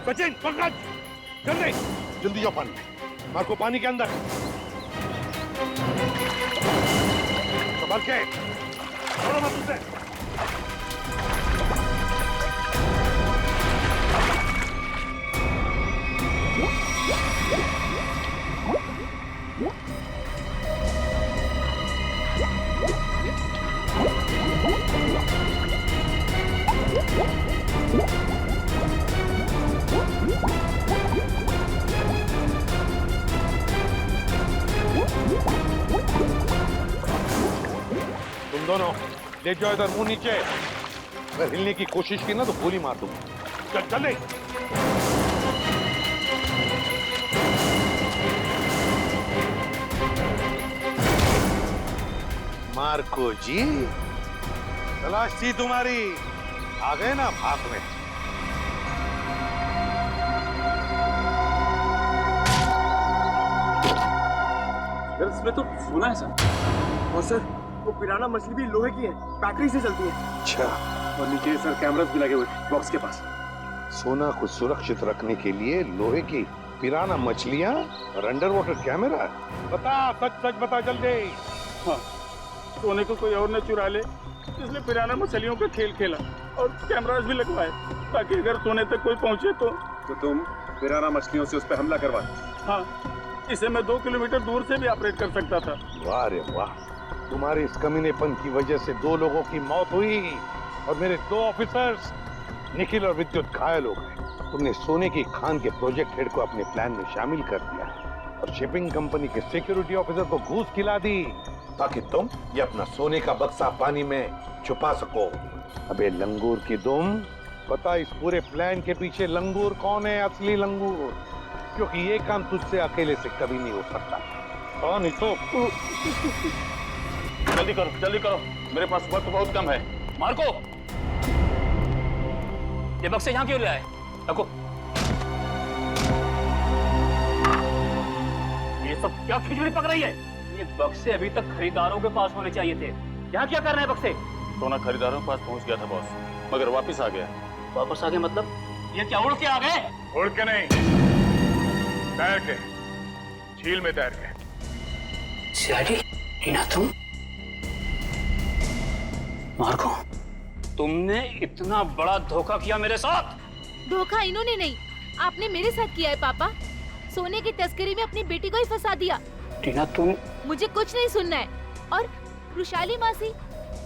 सचिन पंकज जल्दी जल्दी जाओ पानी में। मार्को पानी के अंदर संभल के, छोड़ो मत उसे। तुम दोनों ले जाओ इधर, मुंह नीचे। अगर हिलने की कोशिश की ना तो गोली मार दूंगा। चल चल। मार्को जी, तलाश थी तुम्हारी, आ गए ना भाग में। इसमें तो सोना है सर। और सर वो पिराना मछली भी लोहे की है, बैटरी से चलती है। अच्छा। और नीचे सर कैमरास भी लगे हुए बॉक्स के पास। सोना को सुरक्षित रखने के लिए लोहे की पिराना मछलियां और अंडर वाटर कैमरा। बता, सच सच बता जल्दी। हाँ, सोने को कोई और न चुरा ले, इसलिए पिराना मछलियों का खेल खेला और कैमरास भी लगवाए, ताकि अगर सोने तक कोई पहुंचे तो तुम पिराना मछलियों से उस पर हमला करवा। हाँ, इसे मैं 2 किलोमीटर दूर से भी ऑपरेट कर सकता था। वाह रे वाह, तुम्हारे इस कमीनेपन की वजह से 2 लोगों की मौत हुई और मेरे 2 ऑफिसर्स निखिल और विद्युत घायल हो गए। तुमने सोने की खान के प्रोजेक्ट हेड को अपने प्लान में शामिल कर दिया और शिपिंग कंपनी के सिक्योरिटी ऑफिसर को घूस खिला दी, ताकि तुम ये अपना सोने का बक्सा पानी में छुपा सको। अबे लंगूर की दुम, पता इस पूरे प्लान के पीछे लंगूर कौन है? असली लंगूर, क्योंकि ये काम तुझसे अकेले से कभी नहीं हो सकता। और नहीं तो जल्दी करो, मेरे पास वक्त बहुत कम है। मार्को, ये बक्से यहाँ क्यों ले आए? रखो। ये सब क्या खिचड़ी पक रही है? ये बक्से अभी तक खरीदारों के पास होने चाहिए थे। यहाँ क्या कर रहे हैं बक्से? सोना खरीदारों के पास पहुँच गया था बॉस, मगर वापिस आ गया। वापस आ गए मतलब? ये क्या उड़ के आ गए? उड़ के नहीं, तैर के, झील में तैर के। सीआईडी, टीना तुम? मार्को, तुमने इतना बड़ा धोखा किया मेरे साथ? धोखा इन्होंने नहीं, आपने मेरे साथ किया है पापा। सोने की तस्करी में अपनी बेटी को ही फंसा दिया। टीना तुम? मुझे कुछ नहीं सुनना है। और रुशाली मासी,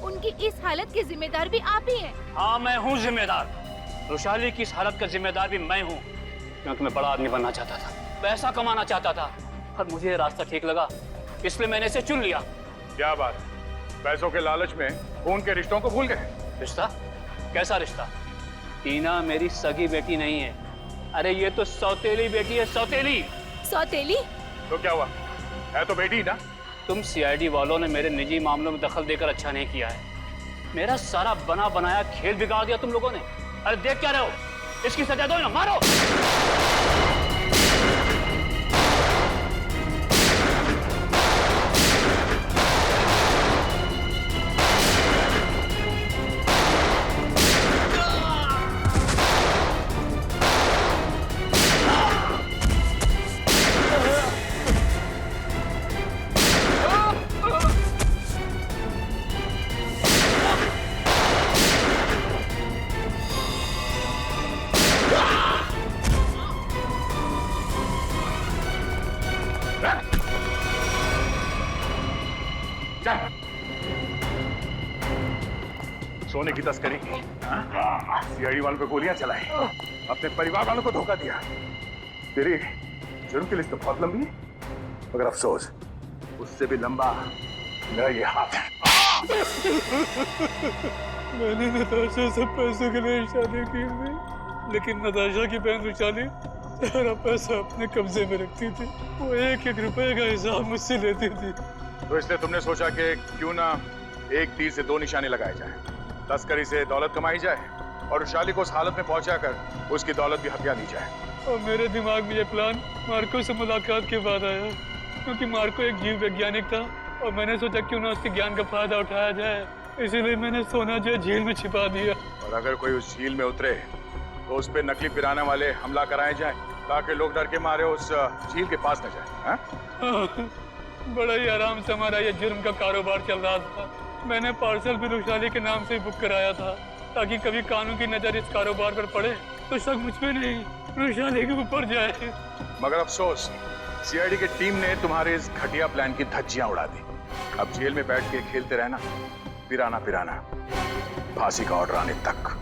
उनकी इस हालत के जिम्मेदार भी आप ही हैं। हाँ, मैं हूँ जिम्मेदार। रुशाली की इस हालत का जिम्मेदार भी मैं हूँ, क्योंकि मैं बड़ा आदमी बनना चाहता था, पैसा कमाना चाहता था, और मुझे ये रास्ता ठीक लगा, इसलिए मैंने इसे चुन लिया। क्या बात, पैसों के लालच में खून के रिश्तों को भूल गए? रिश्ता? कैसा रिश्ता? टीना मेरी सगी बेटी नहीं है, अरे ये तो सौतेली बेटी है, सौतेली। सौतेली? तो क्या हुआ, है तो बेटी ना। तुम सीआईडी वालों ने मेरे निजी मामलों में दखल देकर अच्छा नहीं किया है। मेरा सारा बना बनाया खेल बिगाड़ दिया तुम लोगों ने। अरे देख क्या रहे हो, इसकी सजा दो ना, मारो। सोने की तस्करी की, सीआईडी वालों पे गोलियां चलाई, अपने परिवार वालों को धोखा दिया। तेरी जुर्म की लिस्ट तो बहुत लंबी है, मगर अफसोस उससे भी लंबा मेरा ये हाथ है। मैंने नताशा से पैसों के लिए शादी की थी, लेकिन नताशा की बहन रुशाली सारा पैसा अपने कब्जे में रखती थी। वो एक एक रुपए का हिसाब मुझसे लेती थी। तो इसलिए तुमने सोचा कि क्यों ना एक तीर से दो निशाने लगाए जाए, तस्करी से दौलत कमाई जाए और रुशाली को उस हालत में पहुंचाकर उसकी दौलत भी हथिया ली जाए। और मेरे दिमाग में ये प्लान मार्को से मुलाकात के बाद आया, क्योंकि मार्को एक जीव वैज्ञानिक था और मैंने सोचा क्यों ना उसके ज्ञान का फायदा उठाया जाए, इसीलिए मैंने सोना जो झील में छिपा दिया। और अगर कोई उस झील में उतरे तो उस पे नकली पिराना वाले हमला कराए जाए, ताकि लोग डर के मारे उस झील के पास न जाए। बड़ा ही आराम से हमारा ये जुर्म का कारोबार चल रहा था। मैंने पार्सल भी रुशाली के नाम से बुक कराया था, ताकि कभी कानून की नजर इस कारोबार पर पड़े तो शक मुझ पे नहीं रुशाली के ऊपर जाए। मगर अफसोस सीआईडी की टीम ने तुम्हारे इस घटिया प्लान की धज्जियां उड़ा दी। अब जेल में बैठ के खेलते रहना, पिराना पिराना, फांसी का ऑर्डर आने तक।